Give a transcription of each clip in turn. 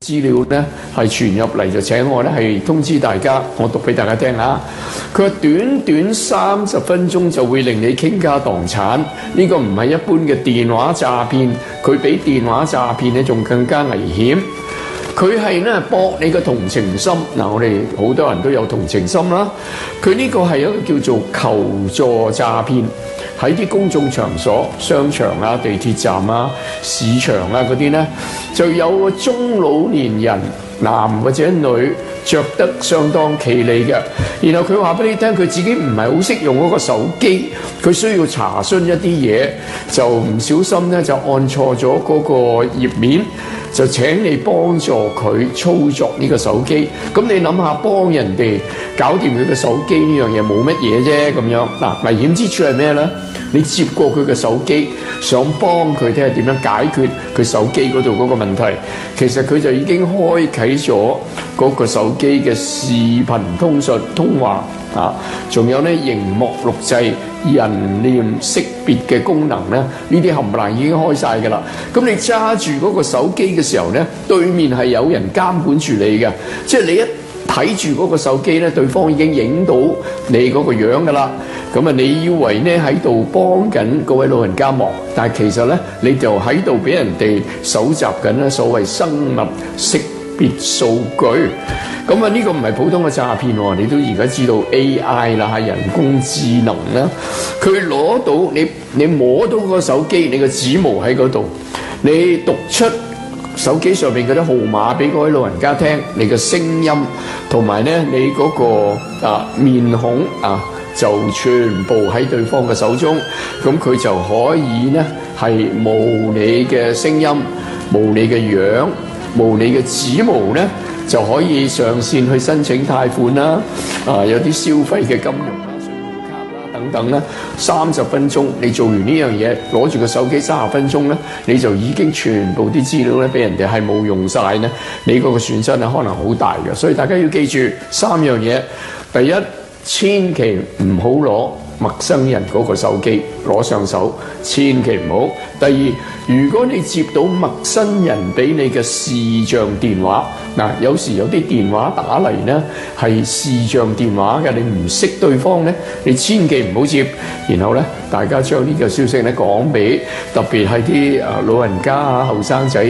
資料咧係傳入嚟，就請我咧係通知大家，我讀俾大家聽啊。佢話短短30分鐘就會令你傾家蕩產，呢個唔係一般嘅電話詐騙，佢比電話詐騙咧仲更加危險。佢係咧博你嘅同情心，我哋好多人都有同情心啦。佢呢個係一個叫做求助詐騙，喺啲公眾場所、商場啊、地鐵站啊、市場啊嗰啲咧，就有個中老年人，男或者女，着得相當企理嘅，然後佢話俾你聽，佢自己唔係好識用嗰個手機，佢需要查詢一啲嘢，就唔小心咧就按錯咗嗰個頁面，就請你幫助佢操作呢個手機。咁你諗下，幫人哋搞掂佢嘅手機呢樣嘢冇乜嘢啫咁樣。嗱，危險之處係咩咧？你接過佢嘅手機，想幫佢睇下點樣解決佢手機嗰度嗰個問題，其實佢就已經開啟咗嗰個手機嘅視頻通話啊，仲有咧螢幕錄製、人臉識別嘅功能咧，呢啲冚唪唥已經開晒㗎啦。咁你揸住嗰個手機嘅時候咧，對面係有人監管住你嘅，即係你一睇住嗰個手機咧，對方已經影到你嗰個樣㗎啦。咁啊，你以為咧喺度幫緊嗰位老人家忙，但係其實咧你就喺度俾人哋搜集緊咧所謂生物識別數據。咁啊，呢個唔係普通嘅詐騙喎，你都而家知道 AI 啦，人工智能啦，佢攞到你摸到個手機，你個指模喺嗰度，你讀出手機上面嗰啲號碼俾嗰位老人家聽，你嘅聲音同埋咧你嗰個面孔就全部喺對方嘅手中，咁佢就可以咧係模你嘅聲音、模你嘅樣、模你嘅指模咧，就可以上線去申請貸款啦，有啲消費嘅金融啦、信用卡啦等等啦。30分鐘你做完呢樣嘢，攞住個手機30分鐘咧，你就已經全部啲資料咧俾人哋係冇用晒咧，你嗰個損失咧可能好大嘅。所以大家要記住3樣嘢，第一，千祈唔好攞陌生人嗰個手機攞上手，千祈唔好。第二，如果你接到陌生人俾你嘅視像電話，有時有啲電話打嚟呢係視像電話嘅，你唔識對方呢，你千祈唔好接。然後呢，大家將呢個消息呢講俾特別係啲老人家啊、後生仔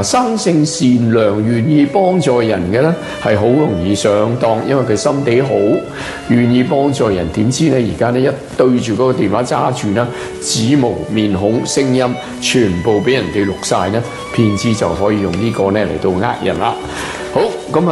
生性善良、願意幫助人嘅呢，係好容易上當，因為佢心地好，願意幫助人。點知呢，而家呢一對住嗰個電話揸住啦，指模、面孔、聲音全部俾人哋錄晒呢，騙子就可以用呢個呢嚟到呃人啦。好，咁